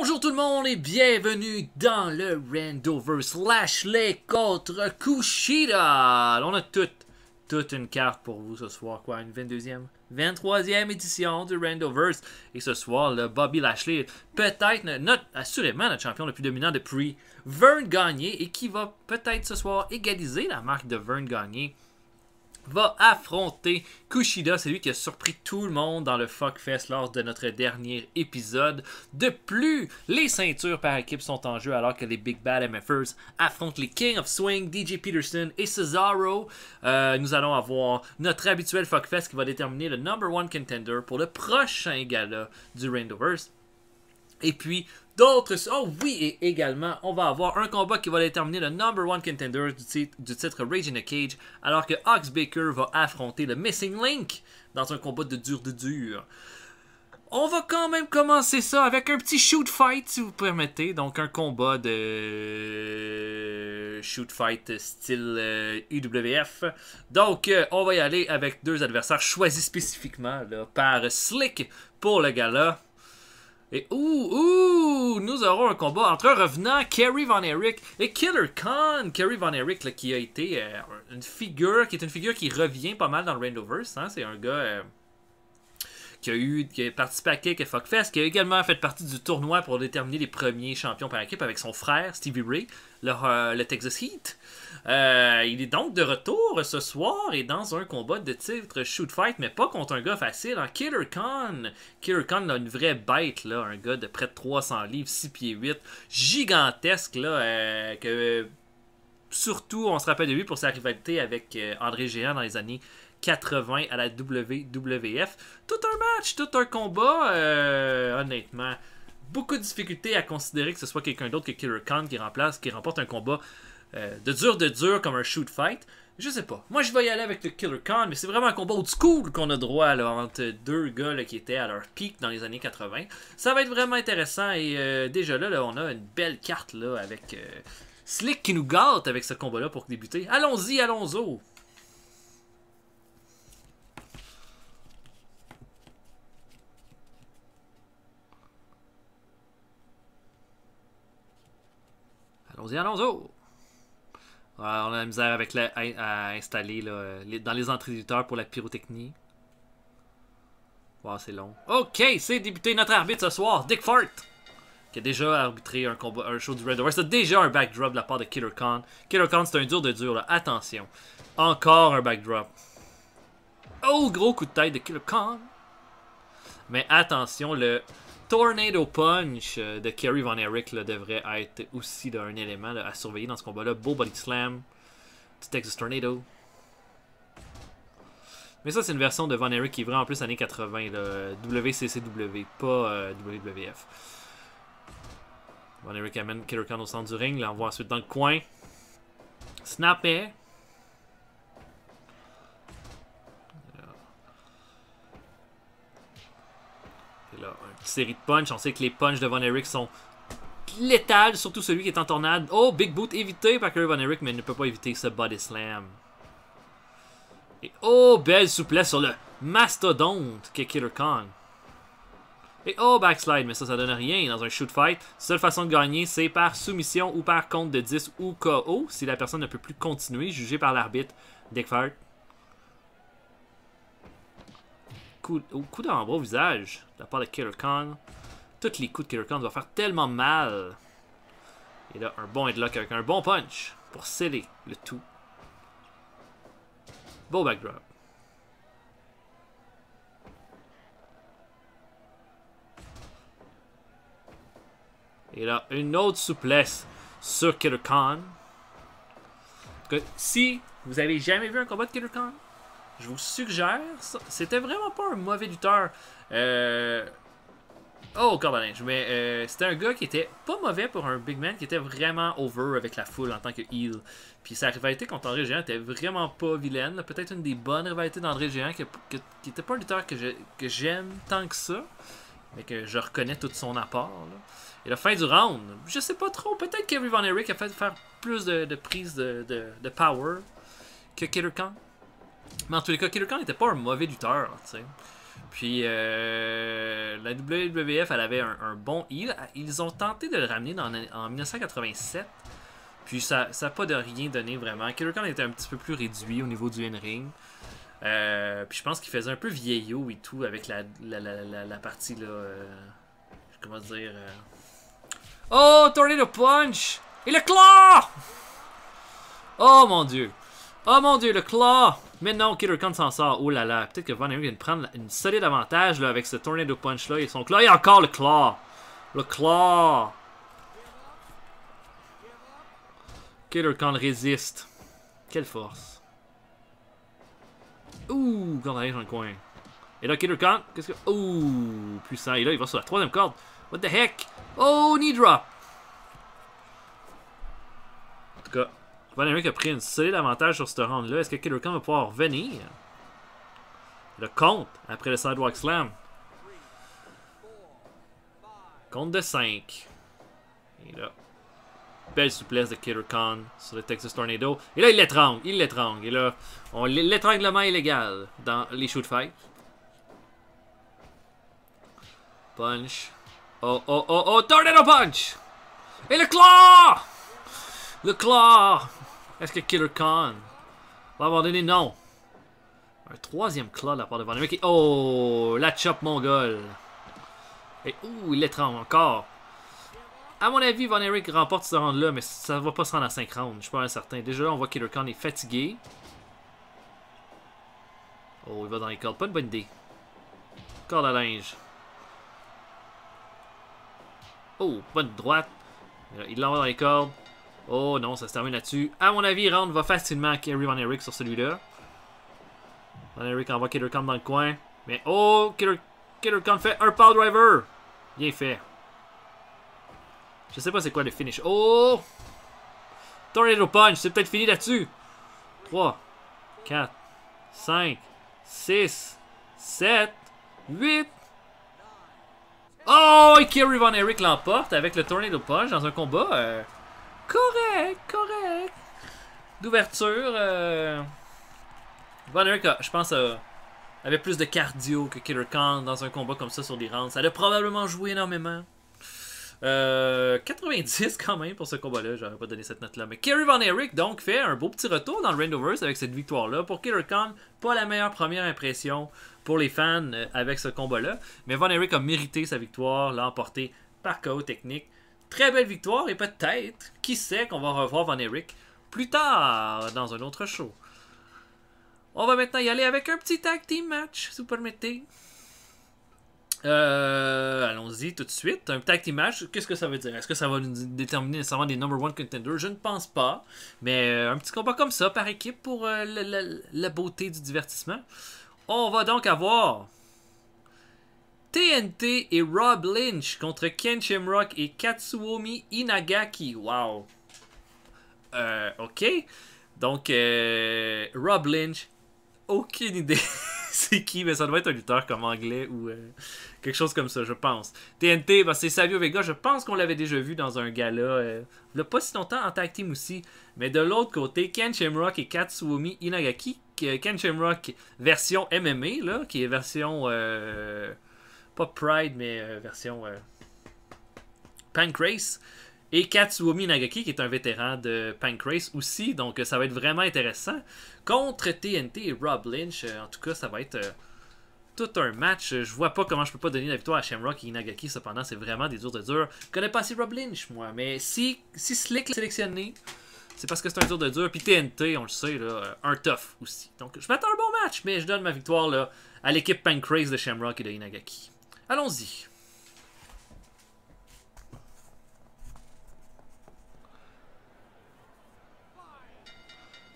Bonjour tout le monde et bienvenue dans le Randoverse Lashley contre Kushida. On a toute une carte pour vous ce soir, quoi, une 22e, 23e édition du Randoverse. Et ce soir, le Bobby Lashley, peut-être, assurément notre champion le plus dominant depuis Vern Gagné et qui va peut-être ce soir égaliser la marque de Vern Gagné, va affronter Kushida. C'est lui qui a surpris tout le monde dans le Fuckfest lors de notre dernier épisode. De plus, les ceintures par équipe sont en jeu alors que les Big Bad MFers affrontent les King of Swing, DJ Peterson et Cesaro. Nous allons avoir notre habituel Fuckfest qui va déterminer le #1 contender pour le prochain gala du Randoverse. Et puis, d'autres... Oh oui, et également, on va avoir un combat qui va déterminer le #1 contender du titre Rage in a Cage, alors que Ox Baker va affronter le Missing Link dans un combat de dur de dur. On va quand même commencer ça avec un petit shoot fight, si vous permettez. Donc, un combat de shoot fight style UWF. Donc, on va y aller avec deux adversaires choisis spécifiquement là, par Slick pour le gala. Et nous aurons un combat entre un revenant, Kerry Von Erich, et Killer Khan. Kerry Von Erich, là, qui a été une figure qui revient pas mal dans le Randoverse. Hein? C'est un gars qui a participé à quelques Fuckfest, qui a également fait partie du tournoi pour déterminer les premiers champions par équipe avec son frère, Stevie Ray, le Texas Heat. Il est donc de retour ce soir et dans un combat de titre shoot fight, mais pas contre un gars facile. Hein? Killer Khan. Killer Khan a une vraie bête, là, un gars de près de 300 livres, 6 pieds 8, gigantesque, là, que surtout on se rappelle de lui pour sa rivalité avec André Géant dans les années 80 à la WWF. Tout un match, tout un combat, honnêtement. Beaucoup de difficultés à considérer que ce soit quelqu'un d'autre que Killer Khan qui remporte un combat de dur comme un shoot fight. Je sais pas. Moi, je vais y aller avec le Killer Khan, mais c'est vraiment un combat old school qu'on a droit là, entre deux gars là, qui étaient à leur pic dans les années 80. Ça va être vraiment intéressant et déjà là, on a une belle carte là, avec Slick qui nous gâte avec ce combat-là pour débuter. Allons-y, allons-y! Allons-y, allons-y! On a la misère avec à installer là, dans les entrées d'éditeurs pour la pyrotechnie. Wow, c'est long. Ok, c'est débuté notre arbitre ce soir, Dick Fart, qui a déjà arbitré un show du Randoverse. C'est déjà un backdrop de la part de Killer Khan. Killer Khan, c'est un dur de dur, là. Attention. Encore un backdrop. Oh, gros coup de tête de Killer Khan. Mais attention, le Tornado Punch de Kerry Von Erich là, devrait être aussi là, un élément là, à surveiller dans ce combat-là. Beau Body Slam du Texas Tornado. Mais ça, c'est une version de Von Erich qui est vraiment plus années 80. Là, WCCW, pas WWF. Von Erich amène Killer Khan au centre du ring. L'envoie ensuite dans le coin. Snappé. Là, une petite série de punch. On sait que les punches de Von Erich sont létales, surtout celui qui est en tornade. Oh, Big Boot évité par Kerry Von Erich, mais il ne peut pas éviter ce Body Slam. Et oh, belle souplesse sur le mastodonte qu'est Killer Khan. Et oh, backslide, mais ça donne rien dans un shoot fight. Seule façon de gagner, c'est par soumission ou par compte de 10 ou KO, si la personne ne peut plus continuer, jugé par l'arbitre Dick Fart. Coup d'en-bras au visage de la part de Killer Khan. Tous les coups de Killer Khan vont faire tellement mal. Et là, un bon headlock avec un bon punch pour sceller le tout. Beau backdrop. Et là, une autre souplesse sur Killer Khan. Si vous avez jamais vu un combat de Killer Khan, je vous suggère ça. C'était vraiment pas un mauvais lutteur. Oh, corde-à-linge. Mais c'était un gars qui était pas mauvais pour un big man, qui était vraiment over avec la foule en tant que heel. Puis sa rivalité contre André Géant était vraiment pas vilaine. Peut-être une des bonnes rivalités d'André Géant, qui était pas un lutteur que j'aime tant que ça, mais que je reconnais tout son apport. Là. Et la fin du round, je sais pas trop. Peut-être que Kerry Von Erich a fait faire plus de prise de power que Killer Khan. Mais en tous les cas, Killer Khan n'était pas un mauvais lutteur, tu sais. Puis la WWF, elle avait un bon heel. Ils ont tenté de le ramener en 1987. Puis ça n'a pas de rien donné vraiment. Killer Khan était un petit peu plus réduit au niveau du in-ring. Puis je pense qu'il faisait un peu vieillot et tout avec la partie là. Comment dire. Oh, Tornado Punch! Et le claw! Oh mon dieu! Oh mon dieu, le claw! Mais non, Killer Khan s'en sort. Oh là là, peut-être que Von Erich vient de prendre une solide avantage là, avec ce Tornado Punch là et son claw. Et encore le claw! Le claw! Killer Khan résiste. Quelle force. Ouh, quand on arrive dans le coin. Et là, Killer Khan, qu'est-ce que. Ouh, puissant. Et là, il va sur la troisième corde. What the heck? Oh, knee drop! En tout cas, Von Erich a pris une solide avantage sur ce round-là. Est-ce que Killer Khan va pouvoir revenir? Le compte après le Sidewalk Slam. Compte de 5. Et là, belle souplesse de Killer Khan sur le Texas Tornado. Et là, il l'étrangle. Il l'étrangle. Et là, l'étranglement illégal dans les shoot fights. Punch. Oh, oh, oh, oh, Tornado Punch! Et le claw! Le claw! Est-ce que Killer Khan va abandonner? Non. Un troisième claw de la part de Von Erich. Oh, la chop mongole. Et ouh, il l'étrangle encore. À mon avis, Von Erich remporte ce round-là, mais ça va pas se rendre à 5 rounds. Je suis pas certain. Déjà là, on voit que Killer Khan est fatigué. Oh, il va dans les cordes. Pas une bonne idée. Corde à linge. Oh, bonne droite. Il l'envoie dans les cordes. Oh non, ça se termine là-dessus. À mon avis, Round va facilement carry Von Erich sur celui-là. Von Erich envoie Killer Khan dans le coin. Mais oh, Killer Khan fait un power driver. Bien fait. Je sais pas c'est quoi le finish. Oh! Tornado Punch, c'est peut-être fini là-dessus. 3, 4, 5, 6, 7, 8. Oh! Et Kerry Von Erich l'emporte avec le Tornado Punch dans un combat correct. D'ouverture. Von Erich, je pense, avait plus de cardio que Killer Khan dans un combat comme ça sur des rounds. Ça a probablement joué énormément. 90 quand même pour ce combat-là, j'aurais pas donné cette note-là. Mais Kerry Von Erich donc fait un beau petit retour dans le Randoverse avec cette victoire-là. Pour Killer Khan, pas la meilleure première impression pour les fans avec ce combat-là. Mais Von Erich a mérité sa victoire, l'a emporté par KO technique. Très belle victoire et peut-être, qui sait qu'on va revoir Von Erich plus tard dans un autre show. On va maintenant y aller avec un petit tag team match, si vous permettez. Allons-y tout de suite. Un tag team match, qu'est-ce que ça veut dire? Est-ce que ça va nous déterminer nécessairement des number one contenders? Je ne pense pas. Mais un petit combat comme ça par équipe pour la beauté du divertissement. On va donc avoir TNT et Rob Lynch contre Ken Shamrock et Katsuomi Inagaki. Wow. Ok. Donc, Rob Lynch, aucune idée c'est qui, mais ça doit être un lutteur comme anglais ou quelque chose comme ça, je pense. TNT, ben, c'est Savio Vega, je pense qu'on l'avait déjà vu dans un gala, il n'y a pas si longtemps en tag team aussi. Mais de l'autre côté, Ken Shamrock et Katsuomi Inagaki. Ken Shamrock version MMA, là, qui est version, pas Pride, mais version Pancrase. Et Katsuomi Nagaki, qui est un vétéran de Pancrase aussi. Donc, ça va être vraiment intéressant. Contre TNT et Rob Lynch, en tout cas, ça va être tout un match. Je vois pas comment je peux pas donner la victoire à Shamrock et Nagaki. Cependant, c'est vraiment des durs de dur. Je connais pas assez Rob Lynch, moi. Mais si Slick l'a sélectionné, c'est parce que c'est un dur de dur. Puis TNT, on le sait, là, un tough aussi. Donc, je m'attends à un bon match, mais je donne ma victoire là, à l'équipe Pancrase de Shamrock et de Inagaki. Allons-y.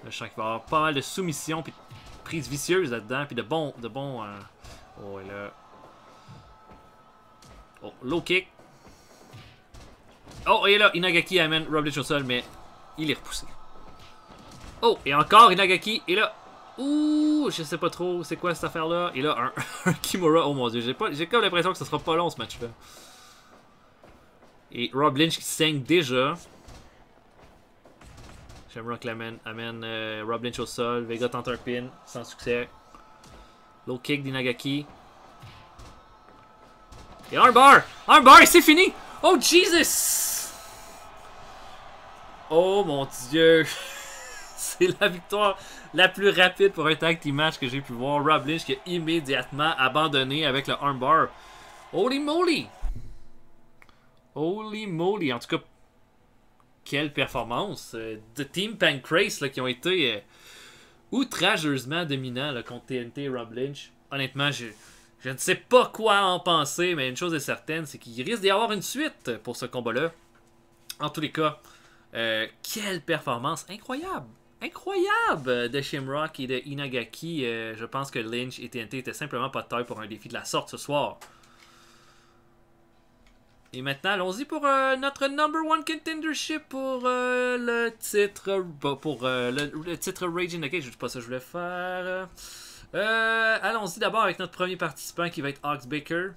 Je sens qu'il va y avoir pas mal de soumissions puis de prises vicieuses là-dedans puis de bons oh, et là. Oh, low kick. Oh, et là, Inagaki amène Rob Lynch au sol, mais il est repoussé. Oh, et encore Inagaki, et là. Ouh, je sais pas trop c'est quoi cette affaire-là. Et là, un Kimura, oh mon dieu, j'ai comme l'impression que ça sera pas long ce match-là. Et Rob Lynch qui saigne déjà. Shamrock amène Rob Lynch au sol. Vega tente un pin, sans succès. Low kick d'Inagaki. Et armbar! Armbar, c'est fini! Oh, Jesus! Oh, mon Dieu! C'est la victoire la plus rapide pour un tag team match que j'ai pu voir. Rob Lynch qui a immédiatement abandonné avec le armbar. Holy moly! Holy moly! En tout cas, quelle performance de Team Pancrase là, qui ont été outrageusement dominants là, contre TNT et Rob Lynch. Honnêtement, je ne sais pas quoi en penser, mais une chose est certaine, c'est qu'il risque d'y avoir une suite pour ce combat-là. En tous les cas, quelle performance incroyable! Incroyable de Shamrock et de Inagaki. Je pense que Lynch et TNT étaient simplement pas de taille pour un défi de la sorte ce soir. Et maintenant, allons-y pour notre number one contendership pour le titre. Pour le titre Rage in the Cage. Je sais pas ça que je voulais faire. Allons-y d'abord avec notre premier participant qui va être Ox Baker.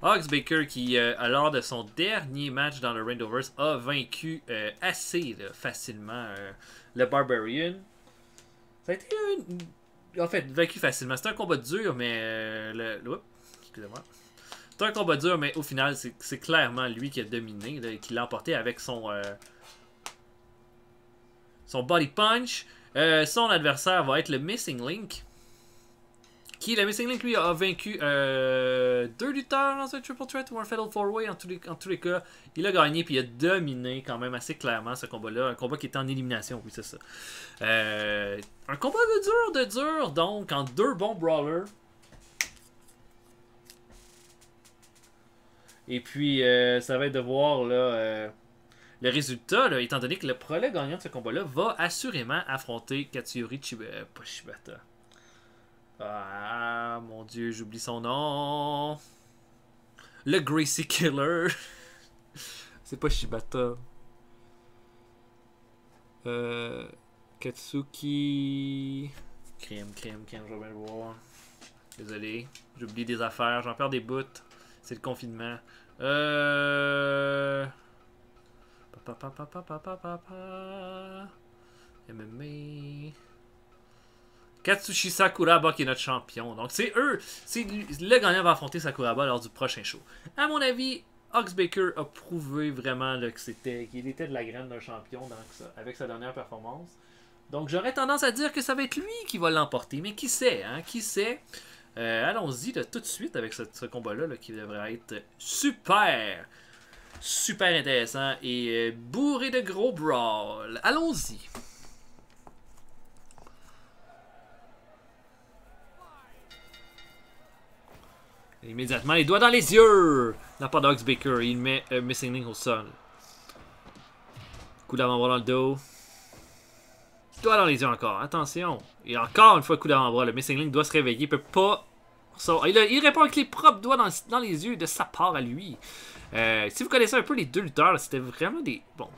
Ox Baker qui, lors de son dernier match dans le Rainbowverse, a vaincu assez facilement le Barbarian. Ça a été en fait vaincu facilement. C'était un combat dur, mais excusez-moi. C'était un combat dur, mais au final, c'est clairement lui qui a dominé, là, et qui l'a emporté avec son body punch. Son adversaire va être le Missing Link. Le Missing Link, lui, a vaincu 2 lutteurs dans un Triple Threat ou un Fatal 4-Way. En tous les cas, il a gagné puis il a dominé quand même assez clairement ce combat-là. Un combat qui était en élimination, oui, c'est ça. Un combat de dur, donc, en 2 bons brawlers. Et puis, ça va être de voir là, le résultat, là, étant donné que le prolet gagnant de ce combat-là va assurément affronter Katsuyori pas Shibata. Ah, mon Dieu, j'oublie son nom. Le Gracie Killer. C'est pas Shibata. Katsuki. Crème, je vais bien le voir. Désolé, j'oublie des affaires, j'en perds des bouts. C'est le confinement. MMA. Katsushi Sakuraba qui est notre champion. Donc c'est le gagnant va affronter Sakuraba lors du prochain show. À mon avis, Ox Baker a prouvé vraiment qu'il était de la graine d'un champion avec sa dernière performance. Donc j'aurais tendance à dire que ça va être lui qui va l'emporter. Mais qui sait, hein? Qui sait? Allons-y tout de suite avec ce combat-là là, qui devrait être super intéressant et bourré de gros brawls. Allons-y. Immédiatement, les doigts dans les yeux! La part d'Ox Baker, il met Missing Link au sol. Coup d'avant-bras dans le dos. Doigt dans les yeux encore, attention. Et encore une fois, coup d'avant-bras. Le Missing Link doit se réveiller, il peut pas. Il répond avec les propres doigts dans les yeux de sa part à lui. Si vous connaissez un peu les 2 lutteurs, c'était vraiment des. Bon,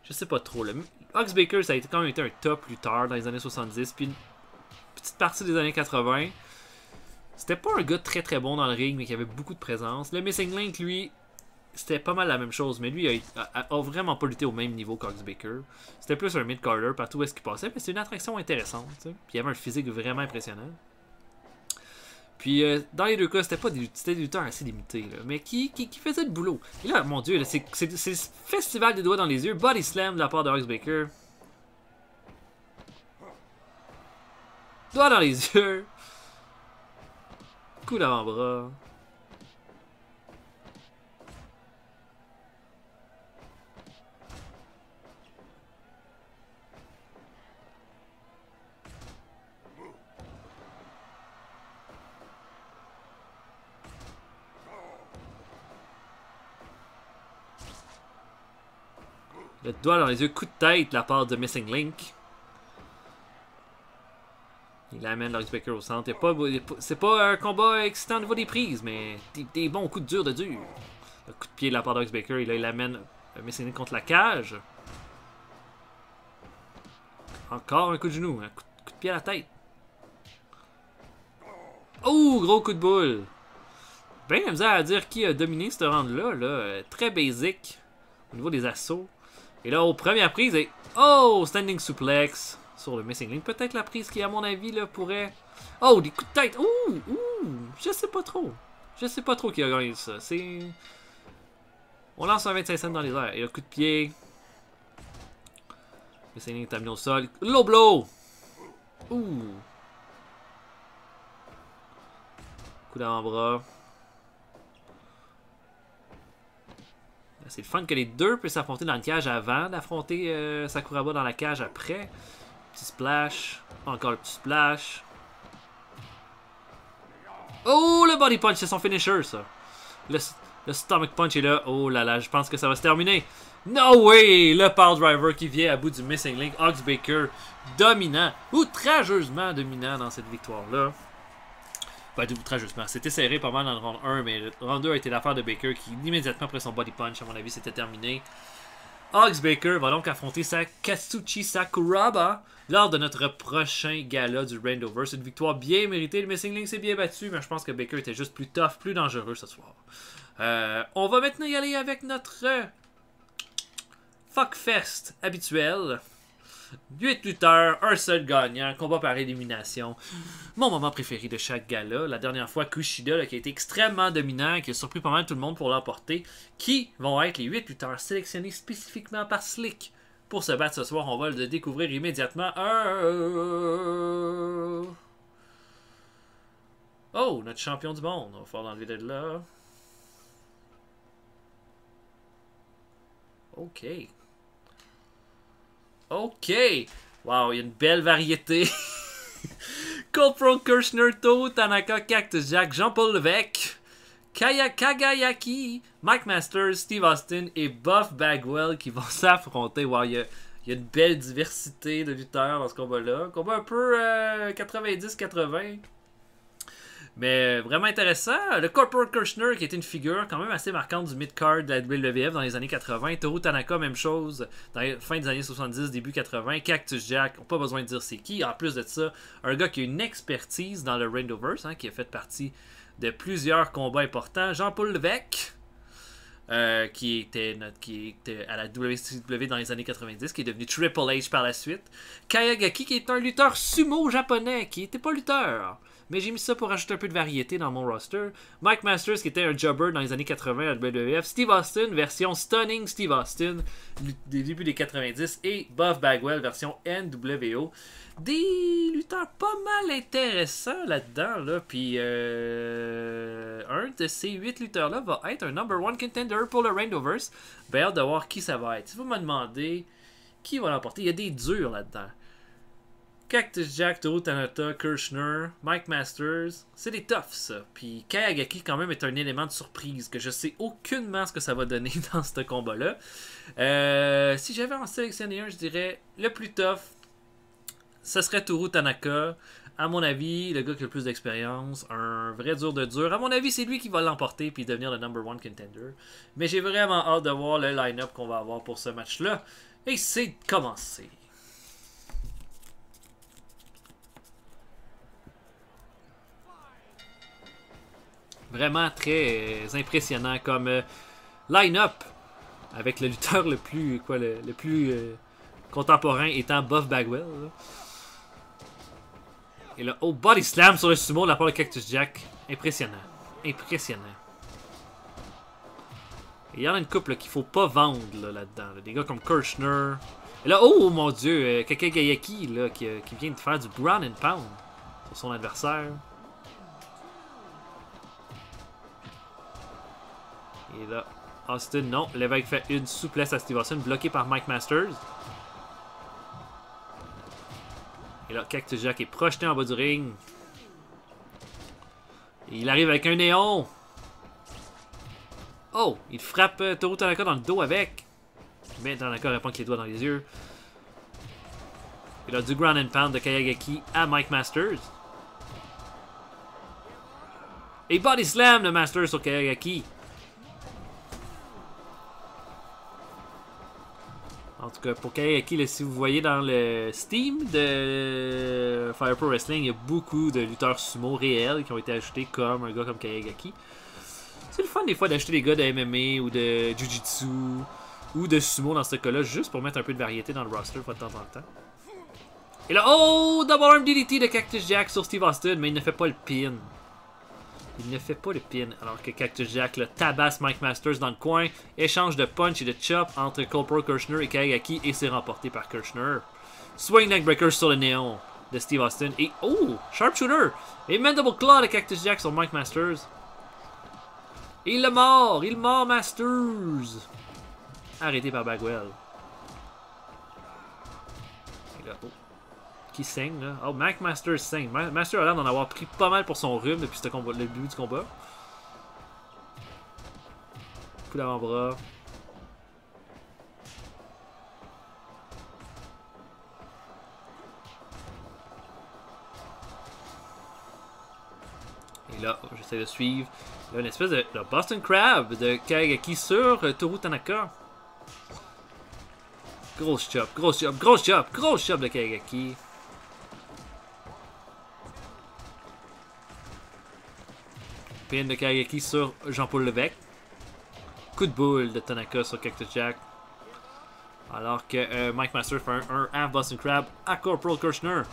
je sais pas trop. Ox Baker, ça a quand même été un top lutteur dans les années 70, puis une petite partie des années 80. C'était pas un gars très bon dans le ring, mais qui avait beaucoup de présence. Le Missing Link, lui, c'était pas mal la même chose, mais lui a vraiment pas lutté au même niveau qu'Ox Baker. C'était plus un mid-carder partout où est-ce qu'il passait, mais c'est une attraction intéressante. T'sais. Puis il avait un physique vraiment impressionnant. Puis dans les 2 cas, c'était des lutteurs assez limités, là, mais qui faisaient le boulot. Et là, mon Dieu, c'est le festival des doigts dans les yeux, body slam de la part de Ox Baker. Doigts dans les yeux. Coup d'avant-bras. Le doigt dans les yeux, coup de tête de la part de Missing Link. Il amène Ox Baker au centre. C'est pas un combat excitant au niveau des prises, mais des bons coups de dur. Le coup de pied de la part d'Ox Baker, il amène Missing Link contre la cage. Encore un coup de genou, un coup de pied à la tête. Oh, gros coup de boule. Ben la misère à dire qui a dominé ce round-là. Là. Très basic au niveau des assauts. Et là, aux premières prises, et... Oh! Standing suplex sur le Missing Link. Peut-être la prise qui, à mon avis, là, pourrait... Oh! Des coups de tête! Ouh! Ouh! Je sais pas trop. Je sais pas trop qui a gagné ça. C'est... On lance un 25 cents dans les airs. Et le coup de pied. Missing Link est amené au sol. Low blow! Ouh! Coup d'avant-bras. C'est le fun que les deux puissent s'affronter dans le cage avant d'affronter Sakuraba dans la cage après. Petit splash. Encore le petit splash. Oh, le body punch, c'est son finisher, ça. Le stomach punch est là. Oh là là, je pense que ça va se terminer. No way! Le power driver qui vient à bout du Missing Link. Ox Baker, dominant. Outrageusement dominant dans cette victoire-là. Pas outrageusement. C'était serré pas mal dans le round 1, mais le round 2 a été l'affaire de Baker qui, immédiatement après son body punch, à mon avis, c'était terminé. Ox Baker va donc affronter Katsuchi Sakuraba lors de notre prochain gala du Randoverse. Une victoire bien méritée. Le Missing Link s'est bien battu, mais je pense que Baker était juste plus tough, plus dangereux ce soir. On va maintenant y aller avec notre Fuckfest habituel. 8 lutteurs, un seul gagnant, combat par élimination. Mon moment préféré de chaque gala. La dernière fois, Kushida, là, qui a été extrêmement dominant, qui a surpris pas mal tout le monde pour l'emporter. Qui vont être les 8 lutteurs sélectionnés spécifiquement par Slick pour se battre ce soir? On va le découvrir immédiatement. Oh, notre champion du monde. On va falloir l'enlever de là. Ok. Ok. Wow, il y a une belle variété. Corporal Kirchner, Toru Tanaka, Cactus Jack, Jean-Paul Levesque, Kagayaki, Mike Masters, Steve Austin et Buff Bagwell qui vont s'affronter. Wow, il y a une belle diversité de lutteurs dans ce combat-là. Combat un peu 90-80. Mais vraiment intéressant. Le Corporal Kirchner, qui était une figure quand même assez marquante du mid-card de la WWF dans les années 80. Toru Tanaka, même chose, dans la fin des années 70, début 80. Cactus Jack, on n'a pas besoin de dire c'est qui. En plus de ça, un gars qui a une expertise dans le Randoverse, hein, qui a fait partie de plusieurs combats importants. Jean-Paul Levesque, qui était à la WCW dans les années 90, qui est devenu Triple H par la suite. Kayagaki, qui est un lutteur sumo japonais, qui n'était pas lutteur. Mais j'ai mis ça pour ajouter un peu de variété dans mon roster. Mike Masters, qui était un jobber dans les années 80 à la WWF. Steve Austin, version Stunning Steve Austin, des débuts des 90. Et Buff Bagwell, version NWO. Des lutteurs pas mal intéressants là-dedans. Là. Puis un de ces 8 lutteurs-là va être un number 1 contender pour le Randoverse. Ben, hâte de voir qui ça va être. Si vous me demandez qui va l'emporter, il y a des durs là-dedans. Cactus Jack, Toru Tanaka, Kirchner, Mike Masters, c'est des toughs ça. Puis Kayagaki quand même est un élément de surprise que je sais aucunement ce que ça va donner dans ce combat-là. Si j'avais en sélectionné un, je dirais le plus tough, ce serait Toru Tanaka. À mon avis, le gars qui a le plus d'expérience, un vrai dur de dur. À mon avis, c'est lui qui va l'emporter puis devenir le number 1 contender. Mais j'ai vraiment hâte de voir le line-up qu'on va avoir pour ce match-là. Et c'est commencé. Vraiment très impressionnant comme line-up avec le lutteur le plus contemporain étant Buff Bagwell. Là. Et là, oh, body slam sur le sumo de la part de Cactus Jack. Impressionnant. Impressionnant. Et il y en a une couple qu'il faut pas vendre là-dedans. Là. Des gars comme Kirchner. Et là, oh mon dieu, Kakagayaki là, qui vient de faire du ground and pound sur son adversaire. Et là, Austin, non. L'évêque fait une souplesse à Steve Austin, bloqué par Mike Masters. Et là, Cactus Jack est projeté en bas du ring. Et il arrive avec un néon. Oh, il frappe Toru Tanaka dans le dos avec. Mais Tanaka répond avec les doigts dans les yeux. Et là, du ground and pound de Kayagaki à Mike Masters. Et body slam de Masters sur Kayagaki. En tout cas, pour Kayagaki, si vous voyez dans le Steam de Fire Pro Wrestling, il y a beaucoup de lutteurs sumo réels qui ont été ajoutés comme un gars comme Kayagaki. C'est le fun des fois d'ajouter des gars de MMA ou de Jiu-Jitsu Ou de sumo dans ce cas-là, juste pour mettre un peu de variété dans le roster de temps en temps. Et là, oh! Double arm DDT de Cactus Jack sur Steve Austin, mais il ne fait pas le pin. Il ne fait pas le pin, alors que Cactus Jack le tabasse Mike Masters dans le coin. Échange de punch et de chop entre Cole Kirchner et Kagaki, et c'est remporté par Kirchner. Swing neckbreaker sur le néon de Steve Austin. Et oh! Sharpshooter! Et Mandible Claw de Cactus Jack sur Mike Masters. Et il mord! Il mord Masters! Arrêté par Bagwell. Et là, oh. Qui saigne là. Oh, Mike Masters saigne. Master a l'air d'en avoir pris pas mal pour son rhume depuis le début du combat. Coup d'avant-bras. Et là, j'essaie de suivre. Il y a une espèce de Boston Crab de Kagaki sur Toru Tanaka. Grosse chop, grosse chop, grosse chop, grosse chop de Kagaki. Pin de Kagaki sur Jean-Paul Levesque. Coup de boule de Tanaka sur Cactus Jack. Alors que Mike Masters fait un half Boston Crab à Corporal Kirchner.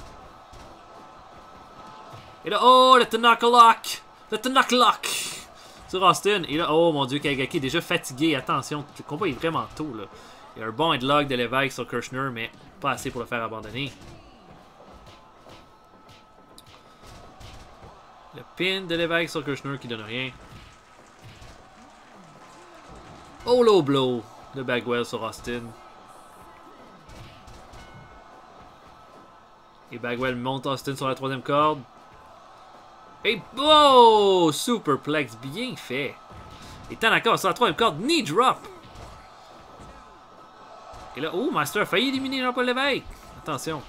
Et là, oh, le Tanaka Lock! Le Tanaka Lock! Sur Austin. Et là, oh mon dieu, Kagaki est déjà fatigué. Attention, le combat est vraiment tôt là. Il y a un bon headlock de Levesque sur Kirchner, mais pas assez pour le faire abandonner. Le pin de Levesque sur Kirchner qui donne rien. Oh, low blow de Bagwell sur Austin. Et Bagwell monte Austin sur la troisième corde. Et oh! Superplex bien fait. Et Tanaka sur la troisième corde, knee drop. Et là, oh, Master a failli éliminer Jean-Paul Levesque. Attention.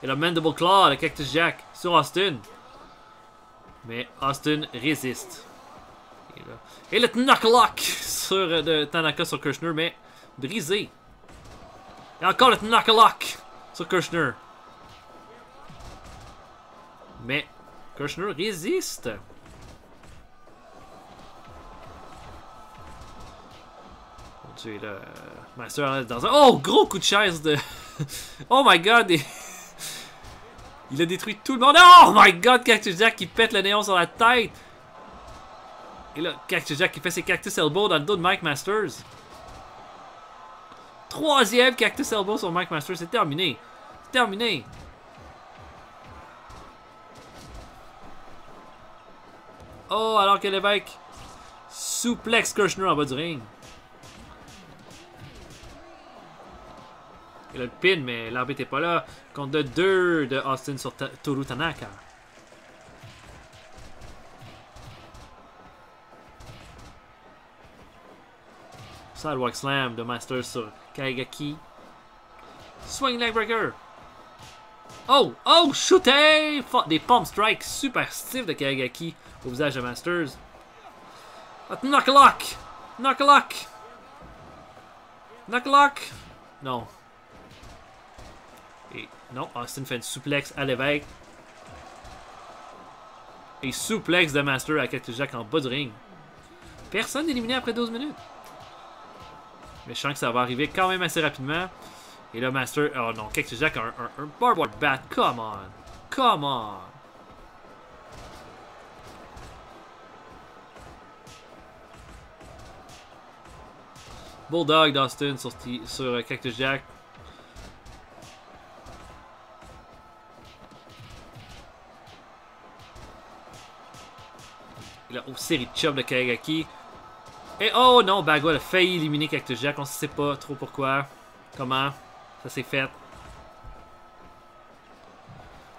Et le Mandible Claw de Cactus Jack sur Austin. Mais Austin résiste. Et le Knuckle Lock sur de Tanaka sur Kirchner, mais brisé. Et encore le Knuckle Lock sur Kirchner. Mais Kirchner résiste. Mon dieu, là. Master dans un. Oh, gros coup de chaise de. Oh my god! Il a détruit tout le monde. Oh my god, Cactus Jack qui pète le néon sur la tête. Et là, Cactus Jack qui fait ses Cactus Elbow dans le dos de Mike Masters. Troisième Cactus Elbow sur Mike Masters. C'est terminé. C'est terminé. Oh, alors que Levesque suplex Kirchner en bas du ring. Il a le pin, mais l'arbitre n'est pas là. Compte de 2 de Austin sur Toru Tanaka. Sidewalk Slam de Masters sur Kagaki. Swing Leg Breaker. Oh! Oh! Shooté! Des Palm Strikes super stiff de Kagaki au visage de Masters. Knuckle Lock! Knuckle Lock! Knuckle Lock! Non. Et non, Austin fait une suplex à Levesque. Et suplex de Master à Cactus Jack en bas du ring. Personne éliminé après 12 minutes. Mais je sens que ça va arriver quand même assez rapidement. Et là, Master. Oh non, Cactus Jack a un barbed bat. Come on. Come on. Bulldog d'Austin sur Cactus Jack. Et là, oh, série de chop de Kagaki. Et oh non, Bagwell a failli éliminer Cactus Jack. On ne sait pas trop pourquoi. Comment. Ça s'est fait.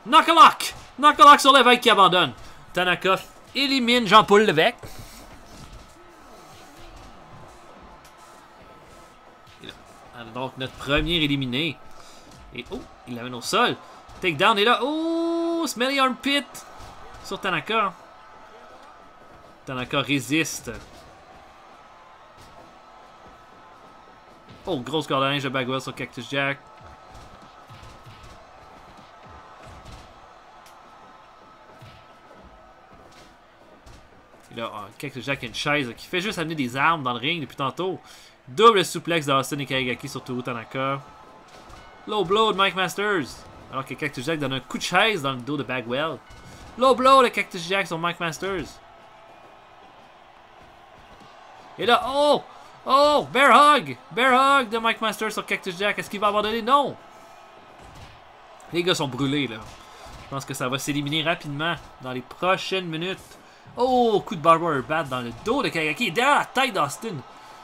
Knuckle Lock! Knuckle Lock sur Levesque qui abandonne. Tanaka élimine Jean-Paul Levesque. Donc notre premier éliminé. Et oh, il l'amène au sol. Takedown est là. Oh, Smelly Armpit sur Tanaka. Tanaka résiste. Oh, grosse corde à linge de Bagwell sur Cactus Jack. Et là, Cactus Jack a une chaise qui fait juste amener des armes dans le ring depuis tantôt. Double suplex de Austin et Kagaki sur Toru Tanaka. Low blow de Mike Masters. Alors que Cactus Jack donne un coup de chaise dans le dos de Bagwell. Low blow de Cactus Jack sur Mike Masters. Et là, oh! Oh! Bear hug! Bear hug de Mike Masters sur Cactus Jack. Est-ce qu'il va abandonner? Non! Les gars sont brûlés, là. Je pense que ça va s'éliminer rapidement dans les prochaines minutes. Oh! Coup de barbed bat dans le dos de Kagaki. Derrière la tête d'Austin.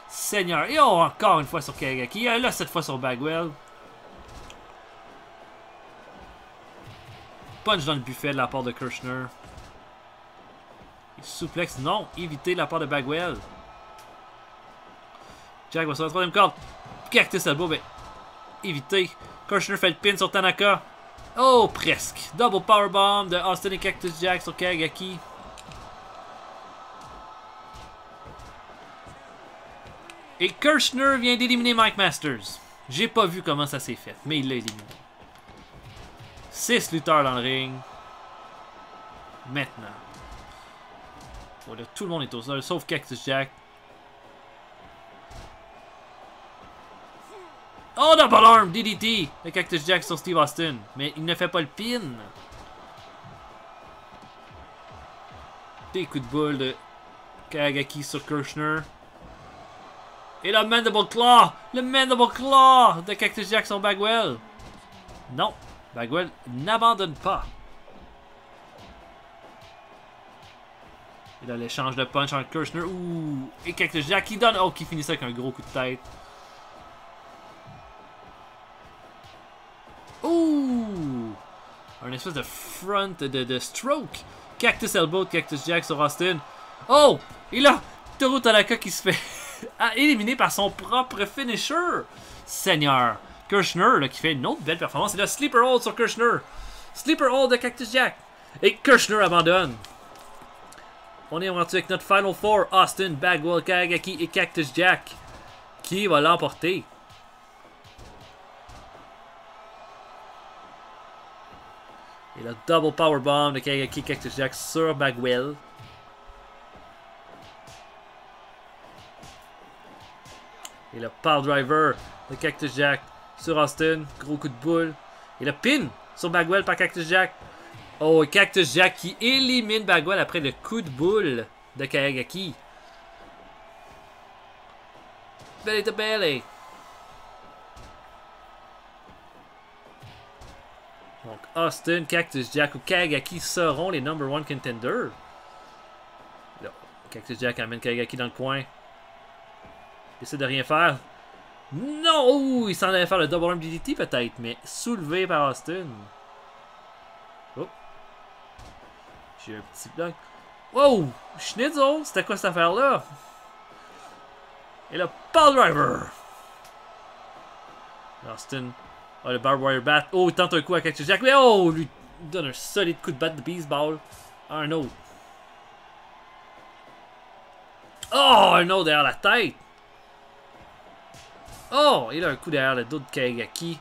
Seigneur. Et oh! Encore une fois sur Kagaki. Et là, cette fois sur Bagwell. Punch dans le buffet de la part de Kirchner. Et souplex, non. Éviter la part de Bagwell. Jack va sur la troisième corde. Cactus elbow, mais éviter. Kirchner fait le pin sur Tanaka. Oh, presque. Double powerbomb de Austin et Cactus Jack sur Kagaki. Et Kirchner vient d'éliminer Mike Masters. J'ai pas vu comment ça s'est fait, mais il l'a éliminé. 6 lutteurs dans le ring. Maintenant. Oh, là, tout le monde est au sol, sauf Cactus Jack. Oh, double arm DDT de Cactus Jack sur Steve Austin. Mais il ne fait pas le pin. Des coups de boule de Kagaki sur Kirchner. Et le Mandible Claw! Le Mandible Claw de Cactus Jack sur Bagwell. Non, Bagwell n'abandonne pas. Et là, l'échange de punch entre Kirchner. Ouh! Et Cactus Jack qui donne. Oh, qui finit ça avec un gros coup de tête. Ouh! Un espèce de front de stroke. Cactus Elbow de Cactus Jack sur Austin. Oh! Et là, Toru Tanaka qui se fait éliminer par son propre finisher. Seigneur. Kirchner là, qui fait une autre belle performance. Et là, Sleeper Hold sur Kirchner. Sleeper Hold de Cactus Jack. Et Kirchner abandonne. On est rendu avec notre Final Four. Austin, Bagwell, Kagaki et Cactus Jack. Qui va l'emporter? Et le double powerbomb de Kagaki Cactus Jack sur Bagwell. Et le power driver de Cactus Jack sur Austin. Gros coup de boule. Et le pin sur Bagwell par Cactus Jack. Oh, Cactus Jack qui élimine Bagwell après le coup de boule de Kagaki. Belly to belly. Donc, Austin, Cactus Jack ou Kagaki seront les number 1 contenders. Là, Cactus Jack amène Kagaki dans le coin. Il essaie de rien faire. Non! Ouh, il s'en allait faire le double arm DDT peut-être, mais soulevé par Austin. Oh. J'ai un petit bloc. Wow! Schnitzel! C'était quoi cette affaire-là? Et le Power Driver! Austin. Oh, le barbed wire bat. Oh, il tente un coup à Cactus Jack. Mais oh, lui donne un solide coup de batte de baseball. Un autre. Oh, un autre derrière la tête. Oh, il a un coup derrière le dos de Kagaki.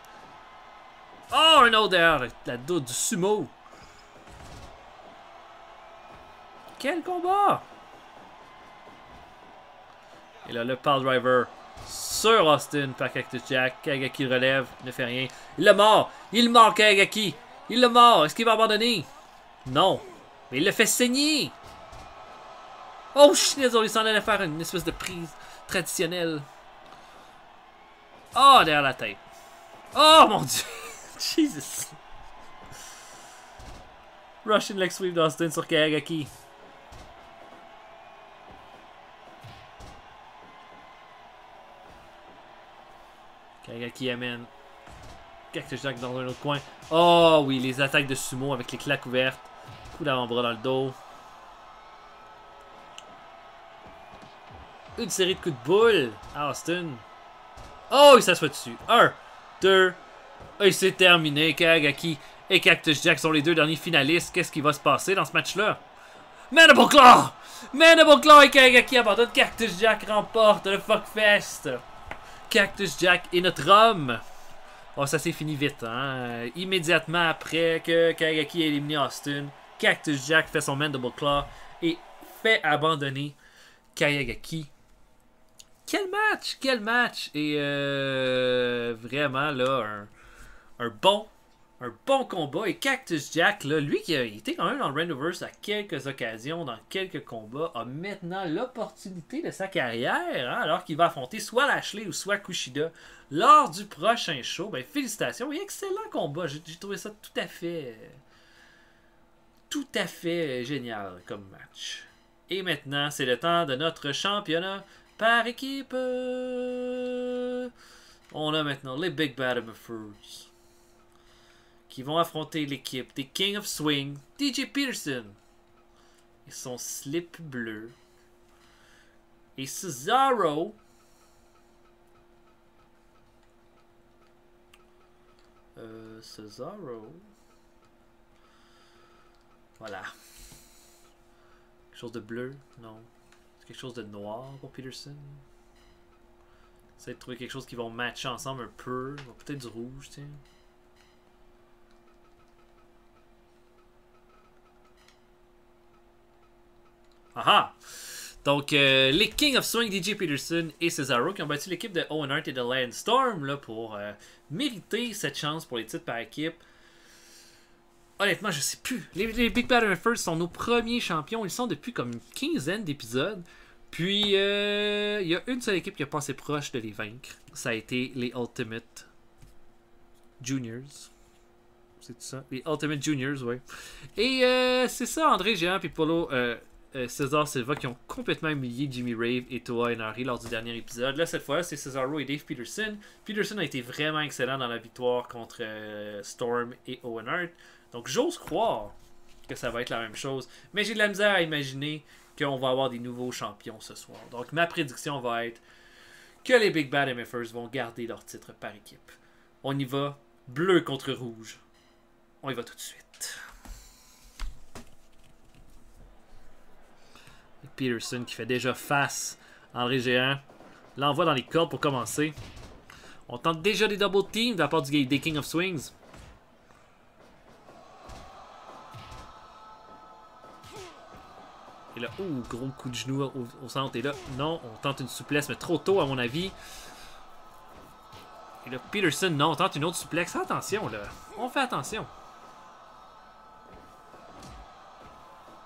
Oh, un autre derrière le dos du sumo. Quel combat! Et là, le Power Driver sur Austin par Cactus Jack. Kagaki relève, ne fait rien. Il l'a mort! Il mord Kagaki! Il l'a mort! Est-ce qu'il va abandonner? Non! Mais il le fait saigner! Oh, Schnitzel, il s'en allait faire une espèce de prise traditionnelle. Oh, derrière la tête. Oh, mon Dieu! Jesus! Russian leg sweep d'Austin sur Kagaki. Kagaki amène Cactus Jack dans un autre coin. Oh oui, les attaques de sumo avec les claques ouvertes. Coup d'avant-bras dans le dos. Une série de coups de boule à Austin. Oh, il s'assoit dessus. 1, 2. Et c'est terminé. Kagaki et Cactus Jack sont les deux derniers finalistes. Qu'est-ce qui va se passer dans ce match-là? Mandible Claw! Mandible Claw et Kagaki abandonnent. Cactus Jack remporte le Fuckfest. Cactus Jack est notre homme. Oh, ça s'est fini vite, hein. Immédiatement après que Kagaki a éliminé Austin, Cactus Jack fait son Mandible Claw et fait abandonner Kayagaki. Quel match! Quel match! Et vraiment, là, un bon combat. Et Cactus Jack, là, lui qui a été quand même dans le Randoverse à quelques occasions, dans quelques combats, a maintenant l'opportunité de sa carrière, hein, alors qu'il va affronter soit Lashley ou soit Kushida lors du prochain show. Ben, félicitations et excellent combat. J'ai trouvé ça tout à fait génial comme match. Et maintenant, c'est le temps de notre championnat par équipe. On a maintenant les Big Bad MFers qui vont affronter l'équipe des King of Swing, DJ Peterson et son slip bleu. Et Cesaro. Cesaro. Voilà. Quelque chose de bleu? Non. C'est quelque chose de noir pour Peterson. Essayer de trouver quelque chose qui vont matcher ensemble un peu. Peut-être du rouge, tiens. Aha! Donc, les King of Swing, DJ Peterson et Cesaro qui ont battu l'équipe de Owen Hart et de Lance Storm là, pour mériter cette chance pour les titres par équipe. Honnêtement, je sais plus. Les Big Bad MFers sont nos premiers champions. Ils sont depuis comme une quinzaine d'épisodes. Puis, il y a une seule équipe qui a passé proche de les vaincre. Ça a été les Ultimate Juniors. C'est ça? Les Ultimate Juniors, ouais. Et c'est ça, André Géant et Polo César Silva qui ont complètement humilié Jimmy Rave et Toa Henare lors du dernier épisode. Là, cette fois, c'est Cesaro et Dave Peterson. Peterson a été vraiment excellent dans la victoire contre Storm et Owen Hart. Donc, j'ose croire que ça va être la même chose. Mais j'ai de la misère à imaginer qu'on va avoir des nouveaux champions ce soir. Donc, ma prédiction va être que les Big Bad MFers vont garder leur titre par équipe. On y va. Bleu contre rouge. On y va tout de suite. Peterson qui fait déjà face à André Géant. L'envoie dans les cordes pour commencer. On tente déjà des double teams de la part des King of Swings. Et là, gros coup de genou au centre. Et là, non, on tente une souplesse, mais trop tôt à mon avis. Et là, Peterson, non, on tente une autre souplesse. Attention, là. On fait attention.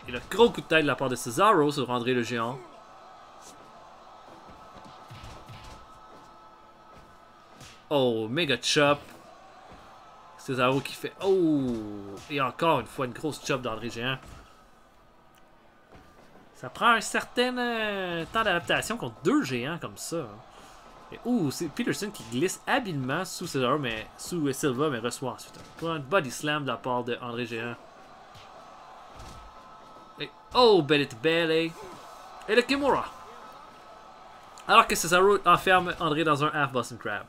Et là, gros coup de tête de la part de Cesaro sur André le Géant. Oh, méga chop. Cesaro qui fait... Oh! Et encore une fois, une grosse chop d'André Géant. Ça prend un certain temps d'adaptation contre deux géants comme ça. Et, c'est Peterson qui glisse habilement sous Cesaro, mais sous Silva, mais reçoit ensuite un body slam de la part de André Géant. Et, belly to belly. Et le Kimura. Alors que Cesaro enferme André dans un half Boston Crab.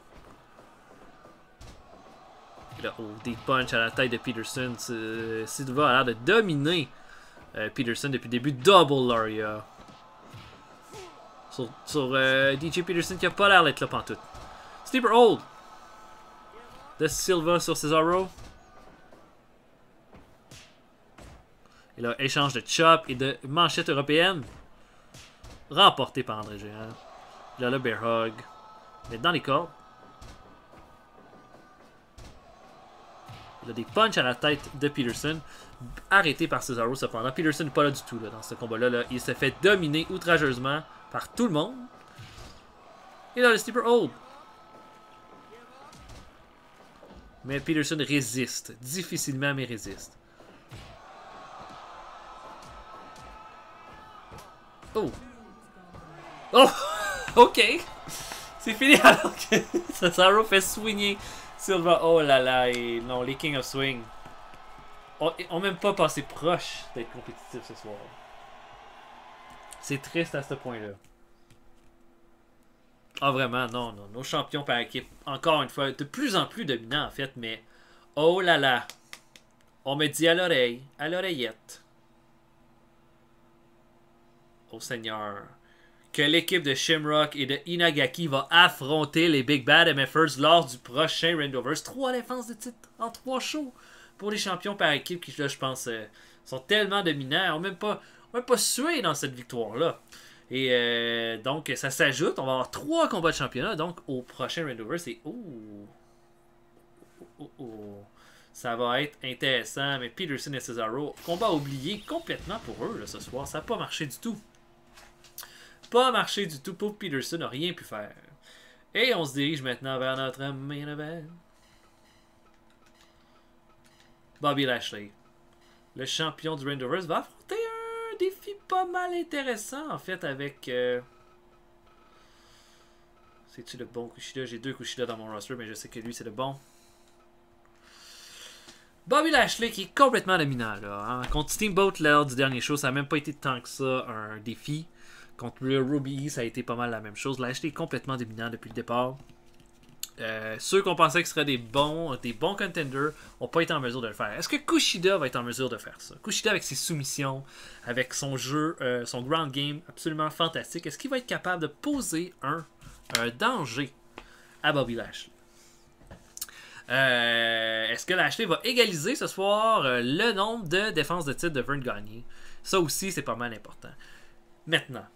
Et là, des punch à la tête de Peterson. Silva a l'air de dominer Peterson depuis le début. Double Laria. Sur DJ Peterson qui a pas l'air d'être là pantoute. Sleeper Hold. De Silva sur Cesaro. Et là, échange de chop et de manchette européenne. Remporté par André Géant. Là, le Bear Hug. Mais dans les cordes. Il a des punches à la tête de Peterson. Arrêté par Cesaro cependant. Peterson n'est pas là du tout là, dans ce combat-là. Là. Il se fait dominer outrageusement par tout le monde. Et là, le Sleeper Hold. Mais Peterson résiste. Difficilement, mais résiste. Oh! Ok! C'est fini alors que Cesaro fait swinger Silva. Oh là là, et non, les King of Swing ont même pas passé proche d'être compétitifs ce soir. C'est triste à ce point-là. Ah vraiment, non, nos champions par équipe, encore une fois, de plus en plus dominants en fait, mais oh là là, on me dit à l'oreillette. Oh Seigneur, que l'équipe de Shamrock et de Inagaki va affronter les Big Bad MFers lors du prochain Randoverse. 3 défenses de titre en 3 shows pour les champions par équipe qui, là, je pense, sont tellement dominants. même pas sué dans cette victoire-là. Et donc, ça s'ajoute. On va avoir 3 combats de championnat. Donc, au prochain Randover, c'est... Ça va être intéressant. Mais Peterson et Cesaro, combat oublié complètement pour eux là, ce soir. Ça n'a pas marché du tout. Pas marché du tout. Pauvre Peterson n'a rien pu faire. Et on se dirige maintenant vers notre main event. Bobby Lashley, le champion du Randover, va affronter un défi pas mal intéressant en fait avec... C'est-tu le bon Kushida? J'ai 2 Kushida dans mon roster, mais je sais que lui c'est le bon. Bobby Lashley qui est complètement dominant là. Hein? Contre Steamboat lors du dernier show, ça n'a même pas été tant que ça un défi. Contre le Ruby, ça a été pas mal la même chose. Lashley est complètement dominant depuis le départ. Ceux qu'on pensait que ce seraient des bons contenders n'ont pas été en mesure de le faire. Est-ce que Kushida va être en mesure de faire ça? Kushida avec ses soumissions, avec son jeu, son ground game absolument fantastique, est-ce qu'il va être capable de poser un danger à Bobby Lashley? Est-ce que Lashley va égaliser ce soir le nombre de défenses de titre de Vern Gagne? Ça aussi, c'est pas mal important. Maintenant,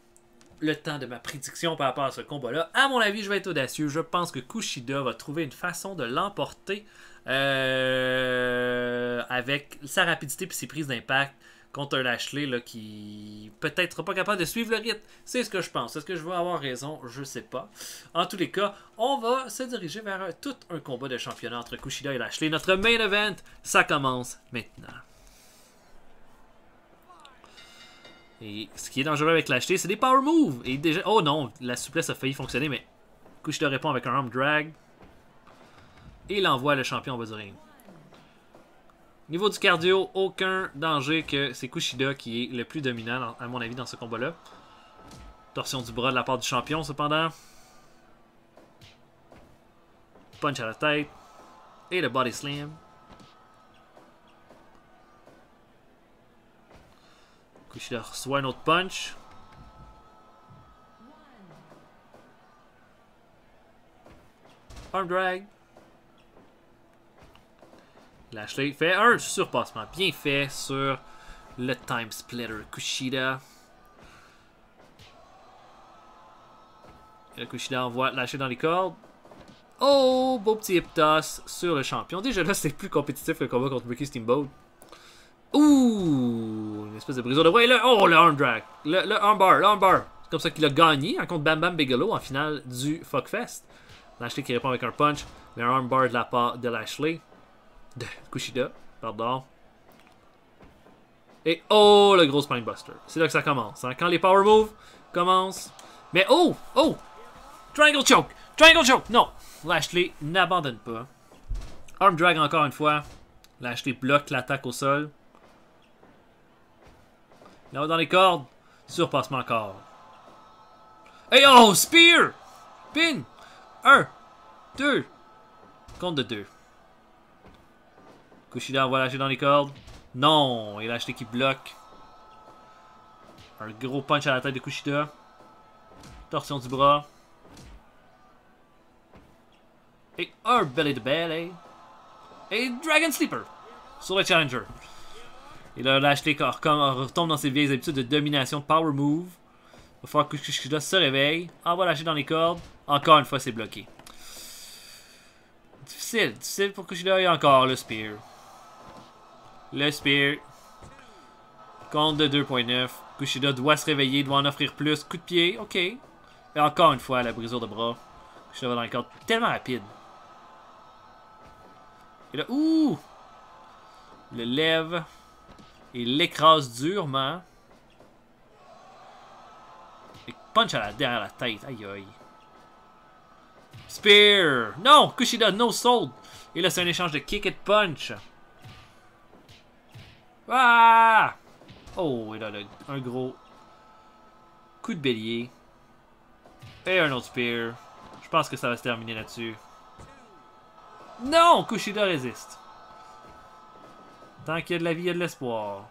le temps de ma prédiction par rapport à ce combat-là. À mon avis, je vais être audacieux. Je pense que Kushida va trouver une façon de l'emporter avec sa rapidité et ses prises d'impact contre un Lashley là, qui peut-être sera pas capable de suivre le rythme. C'est ce que je pense. Est-ce que je vais avoir raison? Je sais pas. En tous les cas, on va se diriger vers tout un combat de championnat entre Kushida et Lashley. Notre main event, ça commence maintenant. Et ce qui est dangereux avec Lashley, c'est des power moves. Et déjà, oh non, la souplesse a failli fonctionner, mais Kushida répond avec un arm drag. Et il envoie le champion au bas du ring. Niveau du cardio, aucun danger que c'est Kushida qui est le plus dominant, à mon avis, dans ce combat-là. Torsion du bras de la part du champion, cependant. Punch à la tête. Et le body slam. Kushida reçoit un autre punch. Arm drag. Lashley fait un surpassement bien fait sur le Time Splitter Kushida. Et le Kushida envoie Lashley dans les cordes. Oh, beau petit hip toss sur le champion. Déjà là, c'est plus compétitif que le combat contre Ricky Steamboat. Ouh, une espèce de brisure de bras. Et le, oh, le arm drag. Le armbar. C'est comme ça qu'il a gagné contre Bam Bam Bigelow en finale du Fuckfest. Lashley qui répond avec un punch. Le armbar de la part de Lashley. De Kushida, pardon. Et oh, le gros spinebuster. C'est là que ça commence. Hein? Quand les power moves commencent. Mais oh! Triangle choke! Non! Lashley n'abandonne pas. Arm drag encore une fois. Lashley bloque l'attaque au sol. Là dans les cordes. Surpassement encore. Et oh! Spear! Pin! 1, 2. Compte de 2. Kushida envoie Lashley dans les cordes. Non! Et Lashley qui bloque. Un gros punch à la tête de Kushida. Torsion du bras. Et un belly to belly. Et Dragon Sleeper. Sur le Challenger. Et là, Lashley retombe dans ses vieilles habitudes de domination de power move. Il va falloir que Kushida se réveille. Envoie Lashley dans les cordes. Encore une fois, c'est bloqué. Difficile pour Kushida. Et encore le spear. Le spear. Compte de 2.9. Kushida doit se réveiller, doit en offrir plus. Coup de pied, ok. Et encore une fois, la brisure de bras. Kushida va dans les cordes. Tellement rapide. Et là, ouh! Le lève. Et l'écrase durement. Et punch derrière la tête. Aïe aïe. Spear! Non! Kushida, no sold! Et là, c'est un échange de kick et de punch. Ah! Oh, et là, un gros coup de bélier. Et un autre spear. Je pense que ça va se terminer là-dessus. Non! Kushida résiste. Tant qu'il y a de la vie, il y a de l'espoir.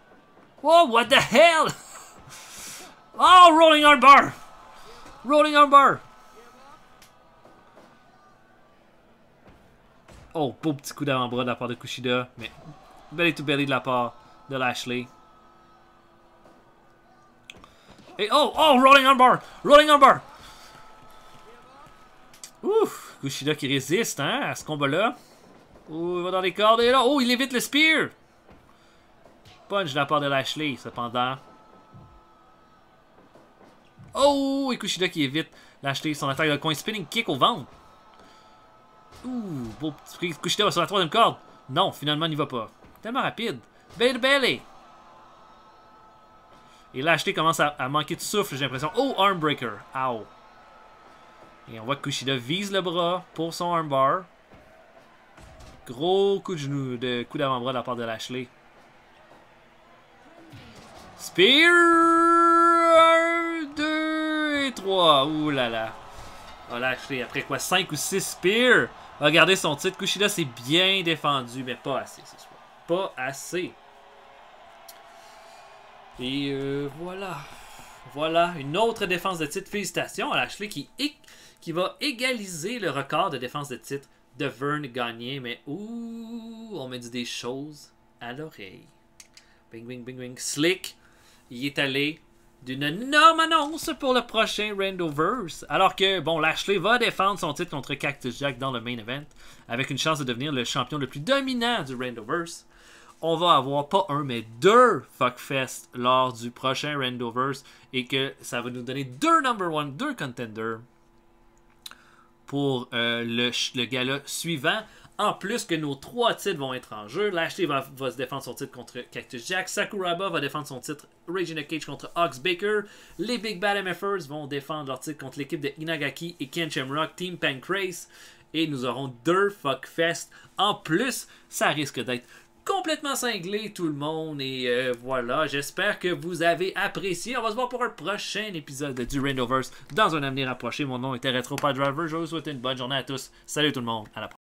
Oh, what the hell? Oh, rolling armbar! Rolling armbar! Oh, beau petit coup d'avant-bras de la part de Kushida. Mais belly to belly de la part de Lashley. Et oh, rolling armbar! Rolling armbar! Ouf! Kushida qui résiste, hein, à ce combat-là. Oh, il va dans les cordes et là, oh, il évite le spear! Punch de la part de Lashley, cependant. Oh, et Kushida qui évite Lashley, son attaque de coin, spinning kick au ventre. Ouh, beau petit prix. Kushida va sur la troisième corde. Non, finalement, il n'y va pas. Tellement rapide. Belly to belly. Et Lashley commence à manquer de souffle, j'ai l'impression. Oh, armbreaker. Ow. Et on voit que Kushida vise le bras pour son armbar. Gros coup de genou, coup d'avant-bras de la part de Lashley. Spear 1, 2 et 3. Ouh là là. Oh, Lashley, après quoi, 5 ou 6 spears. Regardez son titre. Kushida s'est bien défendu, mais pas assez ce soir. Pas assez. Et voilà. Voilà, une autre défense de titre. Félicitations à Lashley qui va égaliser le record de défense de titre de Vern Gagné. Mais ouh, on m'a dit des choses à l'oreille. Bing, bing, bing, bing. Slick, il est allé d'une énorme annonce pour le prochain Randoverse. Alors que, bon, Lashley va défendre son titre contre Cactus Jack dans le main event, avec une chance de devenir le champion le plus dominant du Randoverse. On va avoir pas un, mais 2 Fuckfest lors du prochain Randoverse, et que ça va nous donner 2 number 1, 2 contenders pour le gala suivant. En plus que nos 3 titres vont être en jeu. Lashley va se défendre son titre contre Cactus Jack. Sakuraba va défendre son titre Regina Cage contre Ox Baker. Les Big Bad MFers vont défendre leur titre contre l'équipe de Inagaki et Ken Shamrock, Team Pancrase. Et nous aurons 2 Fuckfest. En plus, ça risque d'être complètement cinglé tout le monde. Et voilà, j'espère que vous avez apprécié. On va se voir pour un prochain épisode du Randoverse dans un avenir approché. Mon nom était Retro Pile Driver. Je vous souhaite une bonne journée à tous. Salut tout le monde, à la prochaine.